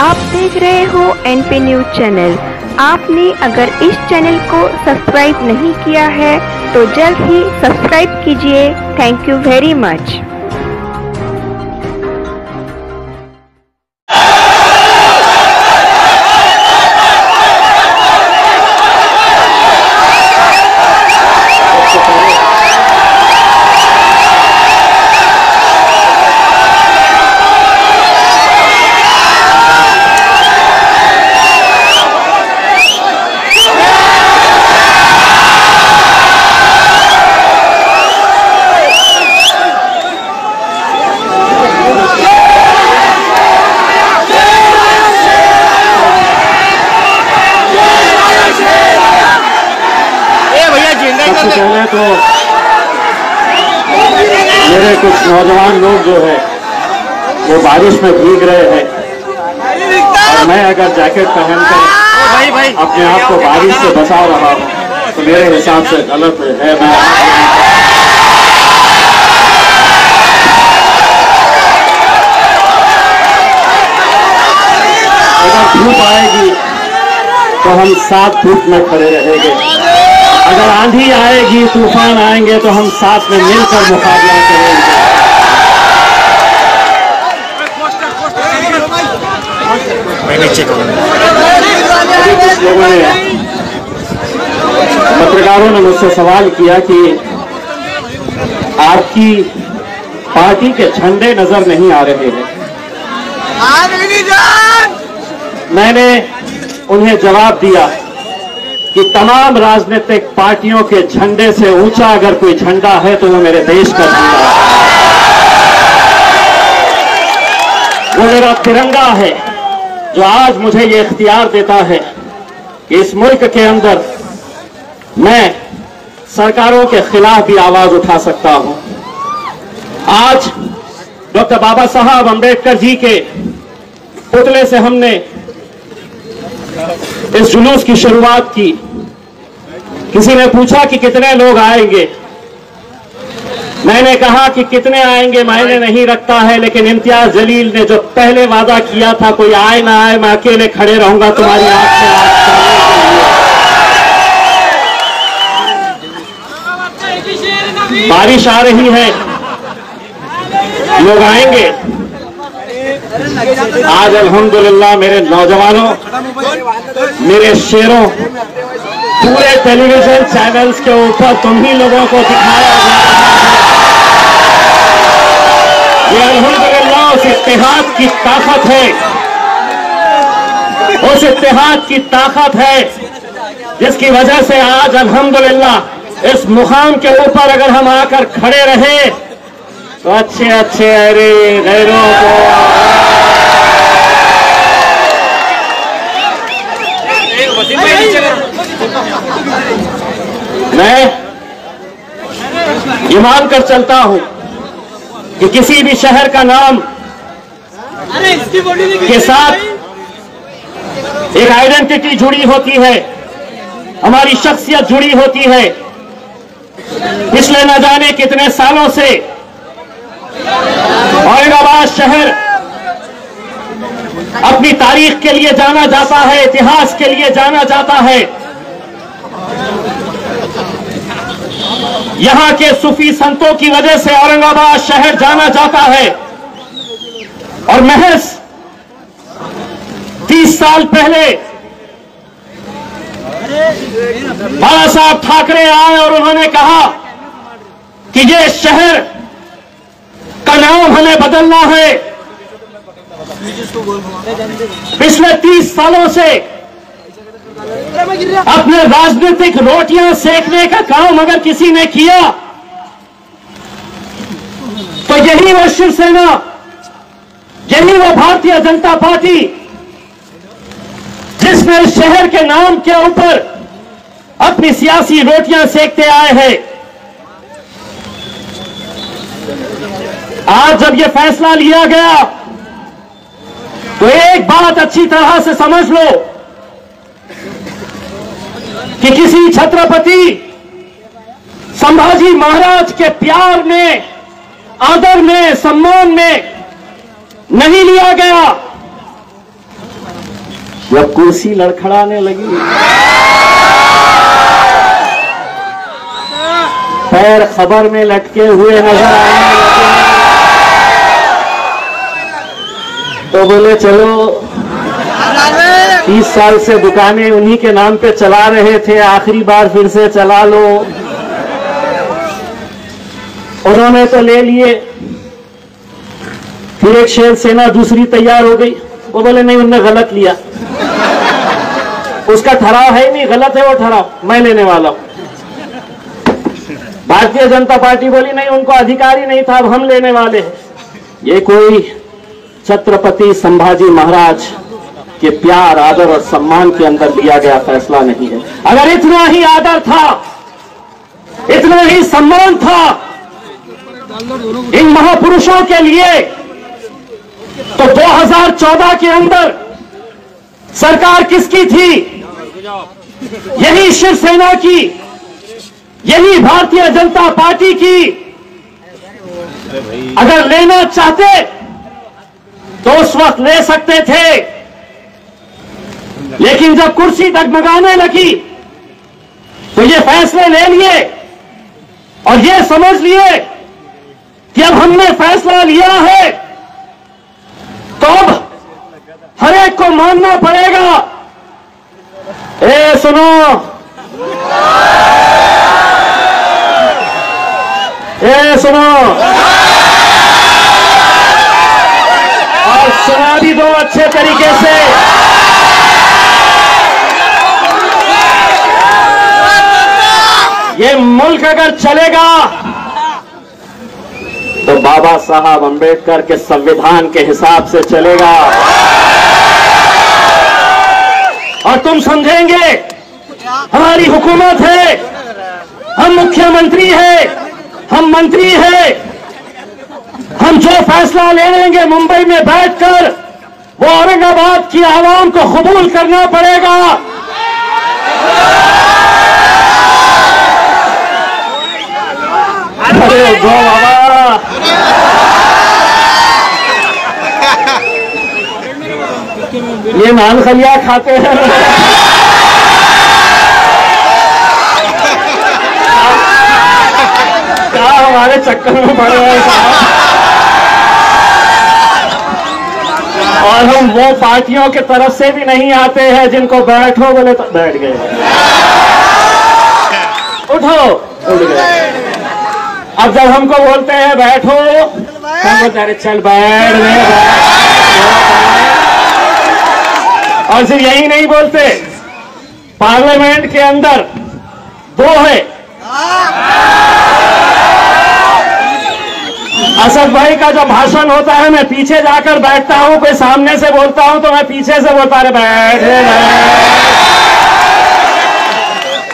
आप देख रहे हो एनपी न्यूज चैनल। आपने अगर इस चैनल को सब्सक्राइब नहीं किया है तो जल्द ही सब्सक्राइब कीजिए। Thank you very much. पहले तो मेरे कुछ नौजवान लोग जो है वो बारिश में भीग रहे हैं और मैं अगर जैकेट पहनकर अपने आप को बारिश से बचा रहा हूँ तो मेरे हिसाब से गलत है। मैं अगर धूप आएगी तो हम 7 फुट में खड़े रहेंगे, अगर आंधी आएगी तूफान आएंगे तो हम साथ में मिलकर मुकाबला करेंगे। कुछ लोगों ने पत्रकारों ने मुझसे सवाल किया कि आपकी पार्टी के झंडे नजर नहीं आ रहे हैं। मैंने उन्हें जवाब दिया कि तमाम राजनीतिक पार्टियों के झंडे से ऊंचा अगर कोई झंडा है तो वो मेरे देश का झंडा है, वो मेरा तिरंगा है, जो आज मुझे ये इख्तियार देता है कि इस मुल्क के अंदर मैं सरकारों के खिलाफ भी आवाज उठा सकता हूं। आज डॉक्टर बाबा साहब अम्बेडकर जी के पुतले से हमने इस जुलूस की शुरुआत की। किसी ने पूछा कि कितने लोग आएंगे, मैंने कहा कि कितने आएंगे मायने नहीं रखता है, लेकिन इम्तियाज जलील ने जो पहले वादा किया था कोई आए ना आए मैं अकेले खड़े रहूंगा तुम्हारी आंख में आंख डालने के लिए। बारिश आ रही है, लोग आएंगे। आज अल्हम्दुलिल्लाह मेरे नौजवानों, मेरे शेरों, पूरे टेलीविजन चैनल्स के ऊपर तुम ही लोगों को दिखाया जा रहा है। ये अल्हम्दुलिल्लाह उस इत्तेहाद की ताकत है, उस इत्तेहाद की ताकत है जिसकी वजह से आज अल्हम्दुलिल्लाह इस मुकाम के ऊपर अगर हम आकर खड़े रहे तो अच्छे अच्छे अरे गैरों को मैं ये मानकर चलता हूं कि किसी भी शहर का नाम के साथ एक आइडेंटिटी जुड़ी होती है, हमारी शख्सियत जुड़ी होती है। पिछले न जाने कितने सालों से औरंगाबाद शहर अपनी तारीख के लिए जाना जाता है, इतिहास के लिए जाना जाता है। यहां के सूफी संतों की वजह से औरंगाबाद शहर जाना जाता है। और महज 30 साल पहले बाला साहब ठाकरे आए और उन्होंने कहा कि ये शहर का नाम हमें बदलना है। पिछले 30 सालों से अपने राजनीतिक रोटियां सेकने का काम अगर किसी ने किया तो यही वो शिवसेना, यही वो भारतीय जनता पार्टी जिसने इस शहर के नाम के ऊपर अपनी सियासी रोटियां सेकते आए हैं। आज जब यह फैसला लिया गया तो एक बात अच्छी तरह से समझ लो कि किसी छत्रपति संभाजी महाराज के प्यार में, आदर में, सम्मान में नहीं लिया गया। जब कुर्सी लड़खड़ाने लगी, पैर खबर में लटके हुए नजर आने लगे, तो बोले चलो 30 साल से दुकानें उन्हीं के नाम पे चला रहे थे, आखिरी बार फिर से चला लो। उन्होंने तो ले लिए, फिर एक शेर सेना दूसरी तैयार हो गई। वो बोले नहीं, उनने गलत लिया, उसका ठहराव है नहीं, गलत है वो ठहराव, मैं लेने वाला हूं। भारतीय जनता पार्टी बोली नहीं, उनको अधिकार ही नहीं था, अब हम लेने वाले हैं। ये कोई छत्रपति संभाजी महाराज के प्यार, आदर और सम्मान के अंदर लिया गया फैसला नहीं है। अगर इतना ही आदर था, इतना ही सम्मान था इन महापुरुषों के लिए, तो 2014 के अंदर सरकार किसकी थी? यही शिवसेना की, यही भारतीय जनता पार्टी की। अगर लेना चाहते तो उस वक्त ले सकते थे, लेकिन जब कुर्सी डगमगाने लगी तो ये फैसले ले लिए और ये समझ लिए कि अब हमने फैसला लिया है तो अब हर एक को मानना पड़ेगा। ए सुनो, ए सुनो, और सुना भी दो अच्छे तरीके से। ये मुल्क अगर चलेगा तो बाबा साहब अंबेडकर के संविधान के हिसाब से चलेगा। और तुम समझेंगे हमारी हुकूमत है, हम मुख्यमंत्री है, हम मंत्री है, हम जो फैसला ले लेंगे मुंबई में बैठकर वो औरंगाबाद की आवाम को कबूल करना पड़ेगा। अरे गो बाबा, ये नान खलिया खाते हैं। क्या हमारे चक्कर में पड़ रहे हैं साहब। और हम वो पार्टियों की तरफ से भी नहीं आते हैं जिनको बैठो बोले तो बैठ गए, उठो उठ गए। अब जब हमको बोलते हैं बैठो, हम बोलते अरे चल बैठ गए। और सिर्फ यही नहीं बोलते, पार्लियामेंट के अंदर दो है, असद भाई का जो भाषण होता है मैं पीछे जाकर बैठता हूं, कोई सामने से बोलता हूं तो मैं पीछे से बोलता अरे बैठ।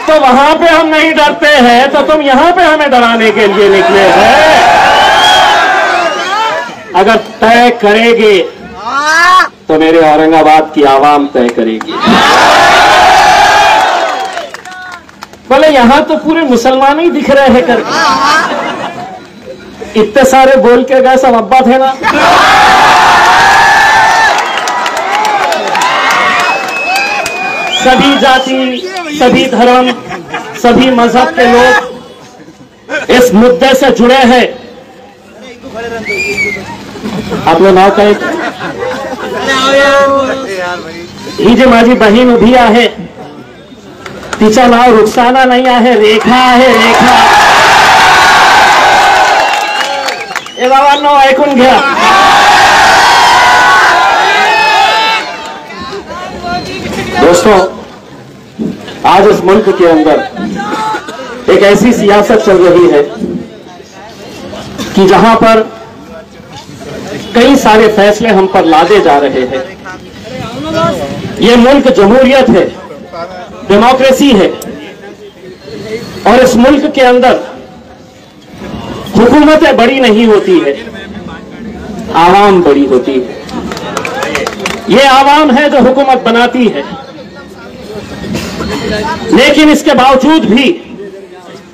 तो वहां पे हम नहीं डरते हैं, तो तुम यहां पे हमें डराने के लिए निकले हैं। अगर तय करेगी तो मेरे औरंगाबाद की आवाम तय करेगी। बोले यहां तो पूरे मुसलमान ही दिख रहे हैं करके, इतने सारे बोल के गए, सब अब्बा थे ना। सभी जाति, सभी धर्म, सभी मजहब के लोग इस मुद्दे से जुड़े हैं। आप लोग नाव कहे ही जे माझी बहीण उभी आहे, तिचं नाव रुखसाना नहीं आहे, रेखा आहे, रेखा। ए बाबांनो ऐकून घ्या, दोस्तों आज इस मुल्क के अंदर एक ऐसी सियासत चल रही है कि जहां पर कई सारे फैसले हम पर लादे जा रहे हैं। ये मुल्क जमहूरियत है, डेमोक्रेसी है, और इस मुल्क के अंदर हुकूमतें बड़ी नहीं होती है, आवाम बड़ी होती है। ये आवाम है जो हुकूमत बनाती है, लेकिन इसके बावजूद भी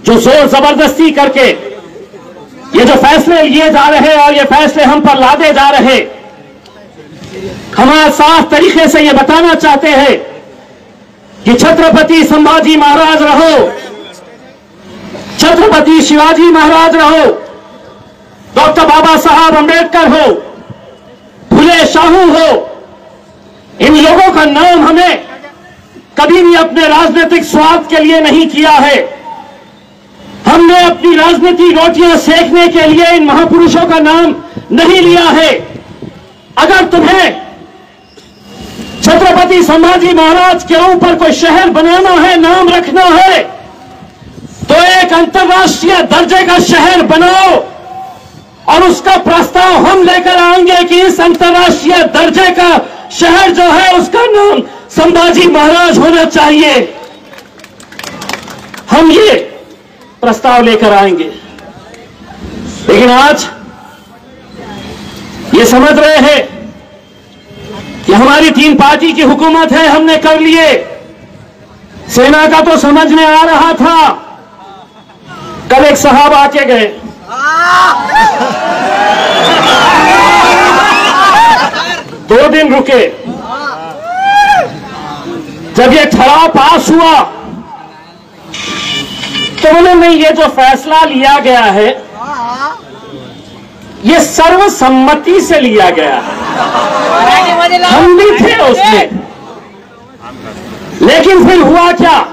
जो जोर जबरदस्ती करके ये जो फैसले लिए जा रहे और ये फैसले हम पर लादे जा रहे, हम आज साफ तरीके से यह बताना चाहते हैं कि छत्रपति संभाजी महाराज रहो, छत्रपति शिवाजी महाराज रहो, डॉक्टर बाबा साहब अंबेडकर हो, फुले शाहू हो, इन लोगों का नाम हमें कभी भी अपने राजनीतिक स्वार्थ के लिए नहीं किया है। हमने अपनी राजनीति रोटियां सेकने के लिए इन महापुरुषों का नाम नहीं लिया है। अगर तुम्हें छत्रपति संभाजी महाराज के ऊपर कोई शहर बनाना है, नाम रखना है, तो एक अंतर्राष्ट्रीय दर्जे का शहर बनाओ और उसका प्रस्ताव हम लेकर आएंगे कि इस अंतर्राष्ट्रीय दर्जे का शहर जो है उसका नाम संभाजी महाराज होना चाहिए। हम ये प्रस्ताव लेकर आएंगे। लेकिन आज ये समझ रहे हैं कि हमारी 3 पार्टी की हुकूमत है, हमने कर लिए। सेना का तो समझ में आ रहा था। कल एक साहब आके गए, दो दिन रुके। जब ये ठहराव पास हुआ तो बोले नहीं, ये जो फैसला लिया गया है ये सर्वसम्मति से लिया गया है। हम भी थे उसमें, लेकिन फिर हुआ क्या,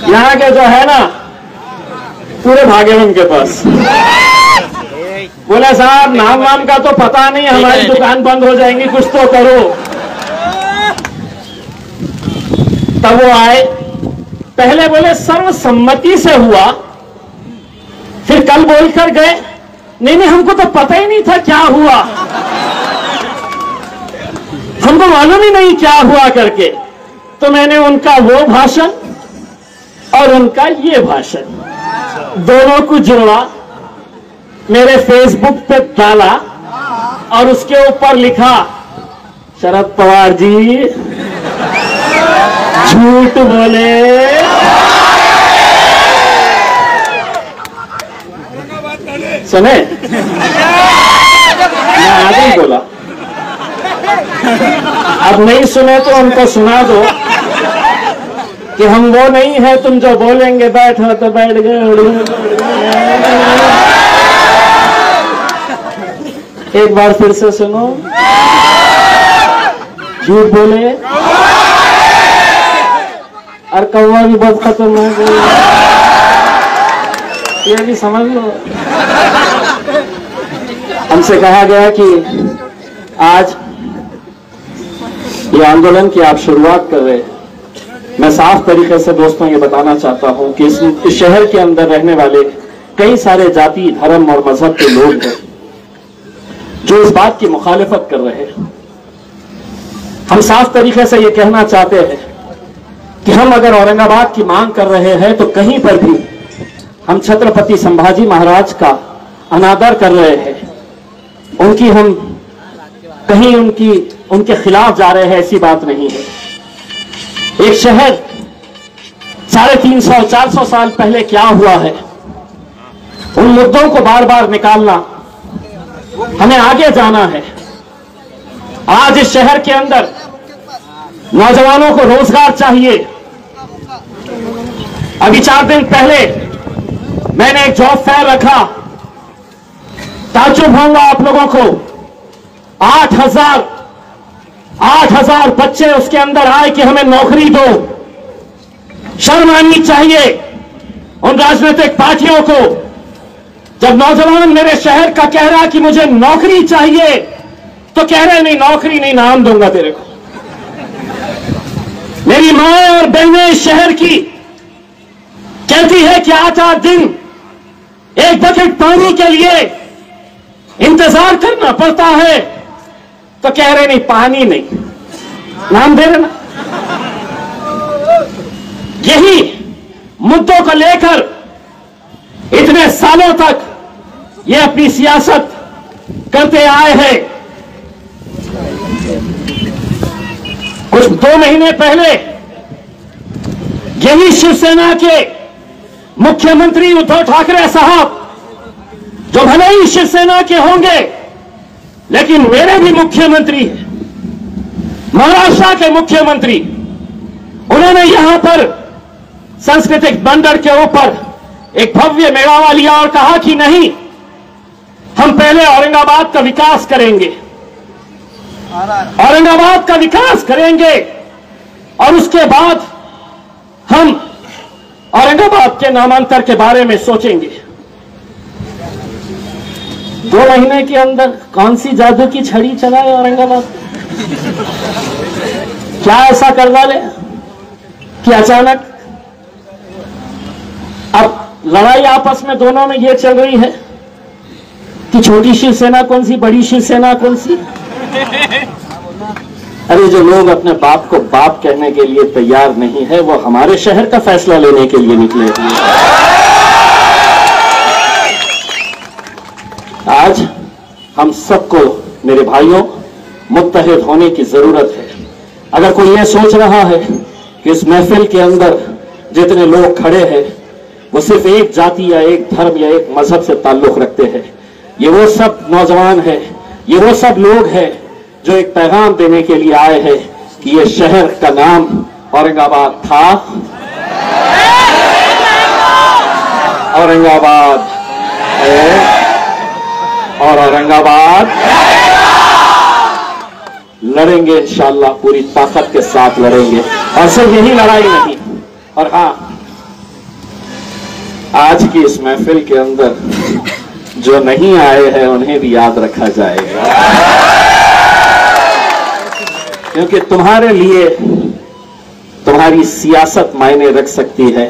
यहां के जो है ना पूरे भागे उनके पास। बोला साहब नाम वाम का तो पता नहीं, हमारी दुकान बंद हो जाएंगी, कुछ तो करो। तब वो आए, पहले बोले सर्वसम्मति से हुआ, फिर कल बोलकर गए नहीं नहीं हमको तो पता ही नहीं था क्या हुआ, हमको मालूम ही नहीं क्या हुआ करके। तो मैंने उनका वो भाषण और उनका ये भाषण दोनों को जोड़ा, मेरे फेसबुक पे डाला और उसके ऊपर लिखा शरद पवार जी झूठ बोले। सुने, मैं आगे ही बोला, अब नहीं सुने तो उनको सुना दो कि हम वो नहीं है, तुम जो बोलेंगे बैठो तो बैठ गए। एक बार फिर से सुनो, झूठ बोले और कौवा भी बहुत खतरनाक है, ये भी समझ लो। हमसे कहा गया कि आज ये आंदोलन की आप शुरुआत कर रहे हैं। मैं साफ तरीके से दोस्तों ये बताना चाहता हूं कि इस शहर के अंदर रहने वाले कई सारे जाति, धर्म और मजहब के लोग हैं जो इस बात की मुखालिफत कर रहे हैं। हम साफ तरीके से ये कहना चाहते हैं कि हम अगर औरंगाबाद की मांग कर रहे हैं तो कहीं पर भी हम छत्रपति संभाजी महाराज का अनादर कर रहे हैं, उनकी हम कहीं उनके खिलाफ जा रहे हैं, ऐसी बात नहीं है। एक शहर 350-400 साल पहले क्या हुआ है, उन मुद्दों को बार बार निकालना, हमें आगे जाना है। आज इस शहर के अंदर नौजवानों को रोजगार चाहिए। अभी 4 दिन पहले मैंने एक जॉब फेयर रखा, ताज्जुब होगा आप लोगों को, 8,000 बच्चे उसके अंदर आए कि हमें नौकरी दो। शर्म आनी चाहिए उन राजनीतिक पार्टियों को। जब नौजवान मेरे शहर का कह रहा कि मुझे नौकरी चाहिए तो कह रहे नहीं नौकरी नहीं, नाम दूंगा तेरे को। मेरी मां और बहनें इस शहर की कहती है कि 8 दिन एक बकेट पानी के लिए इंतजार करना पड़ता है, तो कह रहे नहीं पानी नहीं, नाम दे रहे ना। यही मुद्दों को लेकर इतने सालों तक ये अपनी सियासत करते आए हैं। कुछ 2 महीने पहले यही शिवसेना के मुख्यमंत्री उद्धव ठाकरे साहब, जो भले ही शिवसेना के होंगे लेकिन मेरे भी मुख्यमंत्री हैं, महाराष्ट्र के मुख्यमंत्री, उन्होंने यहां पर सांस्कृतिक बंदर के ऊपर एक भव्य मेळावा लिया और कहा कि नहीं, हम पहले औरंगाबाद का विकास करेंगे, औरंगाबाद का विकास करेंगे और उसके बाद हम औरंगाबाद के नामांतर के बारे में सोचेंगे। 2 महीने के अंदर कौन सी जादू की छड़ी चलाए औरंगाबाद? क्या ऐसा कर डाले कि अचानक अब लड़ाई आपस में दोनों में ये चल रही है कि छोटी शिवसेना कौन सी, बड़ी शिवसेना कौन सी? अरे जो लोग अपने बाप को बाप कहने के लिए तैयार नहीं है, वो हमारे शहर का फैसला लेने के लिए निकले हुए। आज हम सबको, मेरे भाइयों, मुत्तहिद होने की जरूरत है। अगर कोई ये सोच रहा है कि इस महफिल के अंदर जितने लोग खड़े हैं वो सिर्फ एक जाति या एक धर्म या एक मजहब से ताल्लुक रखते हैं, ये वो सब नौजवान हैं, ये वो सब लोग हैं जो एक पैगाम देने के लिए आए हैं कि ये शहर का नाम औरंगाबाद था, औरंगाबाद है और औरंगाबाद लड़ेंगे, इंशाअल्लाह पूरी ताकत के साथ लड़ेंगे। और सिर्फ यही लड़ाई नहीं, और हाँ, आज की इस महफिल के अंदर जो नहीं आए हैं उन्हें भी याद रखा जाएगा, क्योंकि तुम्हारे लिए तुम्हारी सियासत मायने रख सकती है।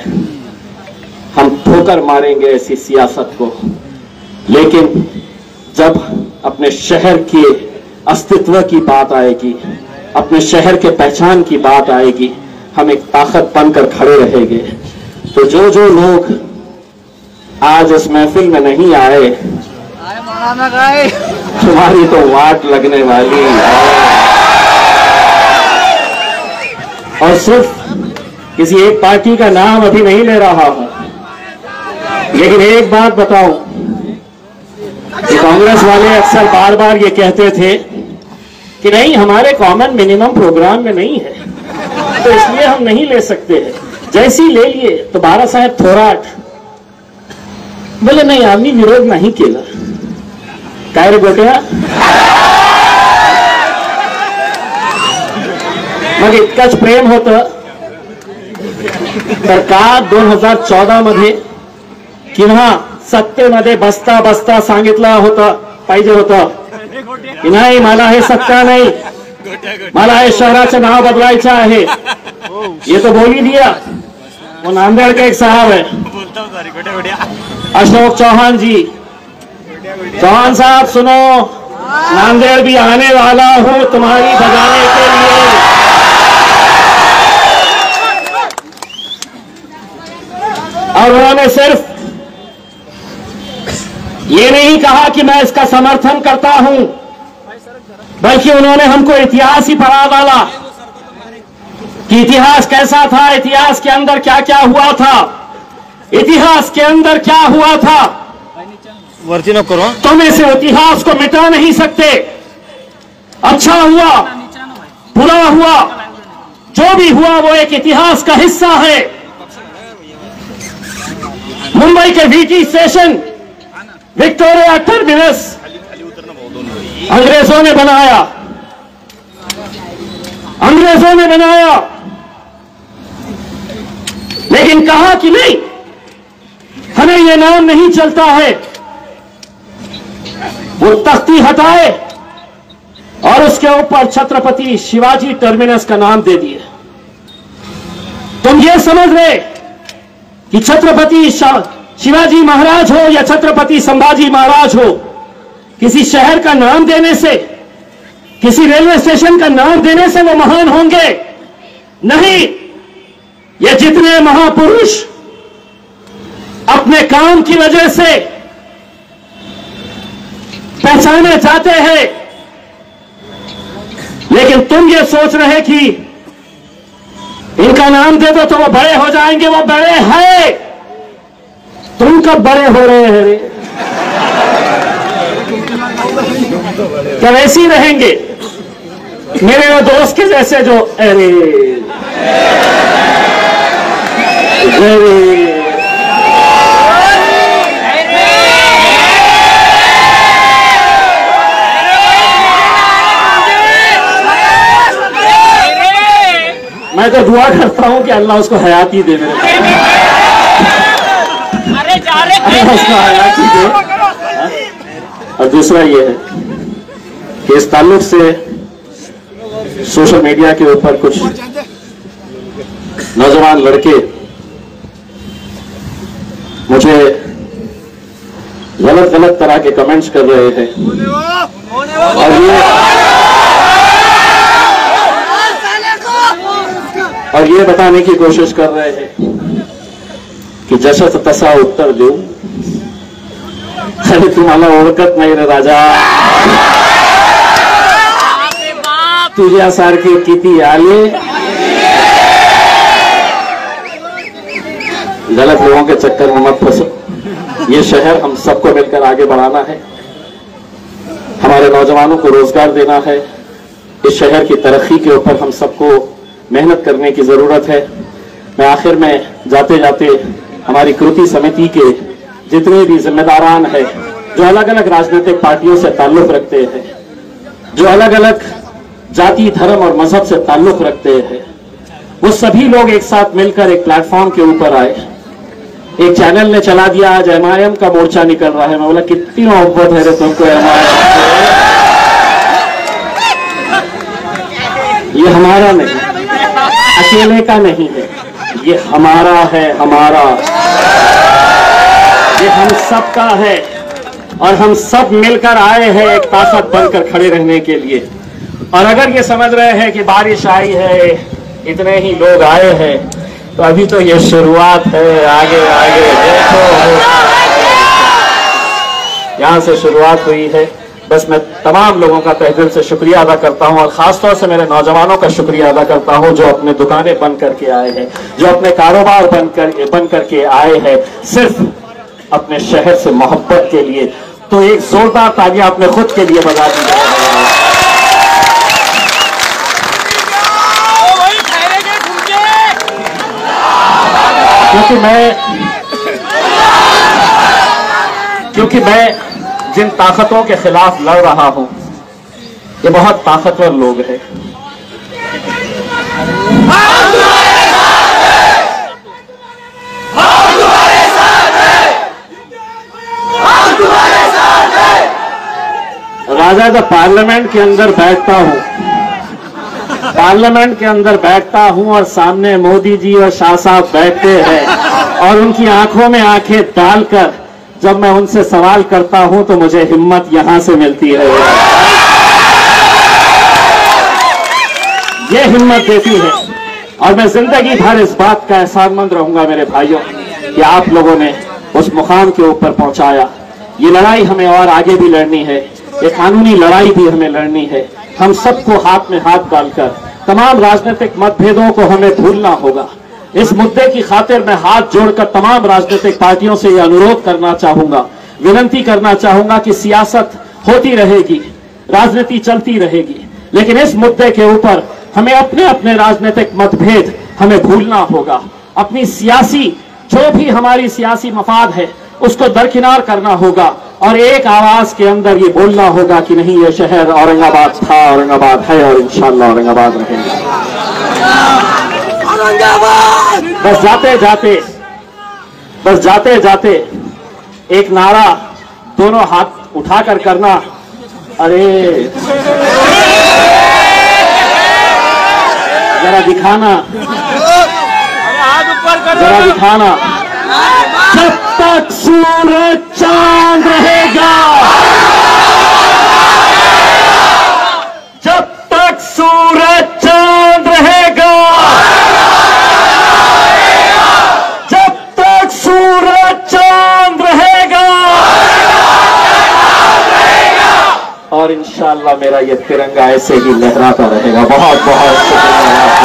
हम ठोकर मारेंगे ऐसी सियासत को, लेकिन जब अपने शहर के अस्तित्व की बात आएगी, अपने शहर के पहचान की बात आएगी, हम एक ताकत बनकर खड़े रहेंगे। तो जो जो लोग आज इस महफिल में नहीं आए, तुम्हारी तो वाट लगने वाली है। और सिर्फ किसी एक पार्टी का नाम अभी नहीं ले रहा हूं, लेकिन एक बात बताऊं कि कांग्रेस वाले अक्सर बार बार ये कहते थे कि नहीं, हमारे कॉमन मिनिमम प्रोग्राम में नहीं है, तो इसलिए हम नहीं ले सकते हैं। जैसे ही ले लिए तो बाळा साहेब थोराट बोले नाही, आम्ही विरोध नाही केला। काय रे गोट्या? मग इतकंच प्रेम होतं तर का 2014 मध्ये किंवा सत्तेमध्ये बसता बसता सांगितलं होतं पाहिजे होतं की नाही, मला हे सत्ता नाही, मला हे शहराचं नाव बदलायचं आहे। ये तो बोल ही दिया। वो नांदेड़ के एक साहब है, अशोक चौहान जी। चौहान साहब सुनो, नांदेड़ भी आने वाला हूं तुम्हारी बजाने के लिए। और उन्होंने सिर्फ ये नहीं कहा कि मैं इसका समर्थन करता हूं, बल्कि उन्होंने हमको इतिहास ही पढ़ा डाला कि इतिहास कैसा था, इतिहास के अंदर क्या क्या हुआ था, इतिहास के अंदर क्या हुआ था। वर्ती न करो, तुम इस इतिहास को मिटा नहीं सकते। अच्छा हुआ, बुरा हुआ, जो भी हुआ वो एक इतिहास का हिस्सा है। मुंबई के वीटी स्टेशन, विक्टोरिया टर्मिनस अंग्रेजों ने बनाया, अंग्रेजों ने बनाया, लेकिन कहा कि नहीं, हमें यह नाम नहीं चलता है। वो तख्ती हटाए और उसके ऊपर छत्रपति शिवाजी टर्मिनस का नाम दे दिए। तुम ये समझ रहे कि छत्रपति शिवाजी महाराज हो या छत्रपति संभाजी महाराज हो, किसी शहर का नाम देने से, किसी रेलवे स्टेशन का नाम देने से वो महान होंगे? नहीं। ये जितने महापुरुष अपने काम की वजह से पहचाने जाते हैं, लेकिन तुम ये सोच रहे कि इनका नाम दे दो तो वो बड़े हो जाएंगे। वो बड़े हैं, तुम कब बड़े हो रहे हैं रे? क्या वैसे ही रहेंगे मेरे वो दोस्त के जैसे जो अरे मैं तो दुआ करता हूं कि अल्लाह उसको हयाती दे मेरे उसको हयाती दे। और दूसरा ये है कि इस ताल्लुक से सोशल मीडिया के ऊपर कुछ नौजवान लड़के मुझे गलत गलत तरह के कमेंट्स कर रहे हैं और ये बताने की कोशिश कर रहे हैं कि जैसा तसा उत्तर दो। अरे तुम्हाला ओळखत नाही रे राजा, तुझ्यासारखे किती आले। गलत लोगों के चक्कर में मत फंसो। ये शहर हम सबको मिलकर आगे बढ़ाना है, हमारे नौजवानों को रोजगार देना है। इस शहर की तरक्की के ऊपर हम सबको मेहनत करने की जरूरत है। मैं आखिर में जाते जाते हमारी कृति समिति के जितने भी जिम्मेदारान हैं, जो अलग अलग राजनीतिक पार्टियों से ताल्लुक रखते हैं, जो अलग अलग जाति धर्म और मजहब से ताल्लुक रखते हैं, वो सभी लोग एक साथ मिलकर एक प्लेटफॉर्म के ऊपर आए। एक चैनल ने चला दिया आज MIM का मोर्चा निकल रहा है। मैं बोला कितनी मोहब्बत है रे तुमको MIM। ये हमारा नहीं, अकेले का नहीं है, ये हमारा है, हमारा, ये हम सब का है और हम सब मिलकर आए हैं एक ताकत बनकर खड़े रहने के लिए। और अगर ये समझ रहे हैं कि बारिश आई है, इतने ही लोग आए हैं, तो अभी तो ये शुरुआत है, आगे आगे देखो। यहां से शुरुआत हुई है। बस मैं तमाम लोगों का तहे दिल से शुक्रिया अदा करता हूं और खासतौर से मेरे नौजवानों का शुक्रिया अदा करता हूं जो अपने दुकानें बंद करके आए हैं, जो अपने कारोबार बंद करके आए हैं सिर्फ अपने शहर से मोहब्बत के लिए। तो एक जोरदार तालियां अपने खुद के लिए बजा दी। क्योंकि मैं जिन ताकतों के खिलाफ लड़ रहा हूं, ये बहुत ताकतवर लोग हैं। राजा जब पार्लियामेंट के अंदर बैठता हूं और सामने मोदी जी और शाह साहब बैठते हैं और उनकी आंखों में आंखें डालकर जब मैं उनसे सवाल करता हूं तो मुझे हिम्मत यहां से मिलती है। ये हिम्मत देती है और मैं जिंदगी भर इस बात का एहसानमंद रहूंगा मेरे भाइयों कि आप लोगों ने उस मुकाम के ऊपर पहुंचाया। ये लड़ाई हमें और आगे भी लड़नी है, ये कानूनी लड़ाई भी हमें लड़नी है। हम सबको हाथ में हाथ डालकर तमाम राजनीतिक मतभेदों को हमें भूलना होगा। इस मुद्दे की खातिर मैं हाथ जोड़कर तमाम राजनीतिक पार्टियों से यह अनुरोध करना चाहूंगा, विनती करना चाहूंगा कि सियासत होती रहेगी, राजनीति चलती रहेगी, लेकिन इस मुद्दे के ऊपर हमें अपने अपने राजनीतिक मतभेद हमें भूलना होगा। अपनी सियासी जो भी हमारी सियासी मफाद है उसको दरकिनार करना होगा और एक आवाज के अंदर ये बोलना होगा कि नहीं, ये शहर औरंगाबाद था, औरंगाबाद है और इंशाअल्लाह औरंगाबाद रहेगा। बस जाते जाते एक नारा दोनों हाथ उठाकर करना। अरे जरा दिखाना, जरा दिखाना। जब तक सूरज चांद रहेगा, जब तक सूरज चांद रहेगा, जब तक सूरज चांद रहेगा, और इंशाअल्लाह मेरा ये तिरंगा ऐसे ही लहराता रहेगा। बहुत बहुत शुक्रिया।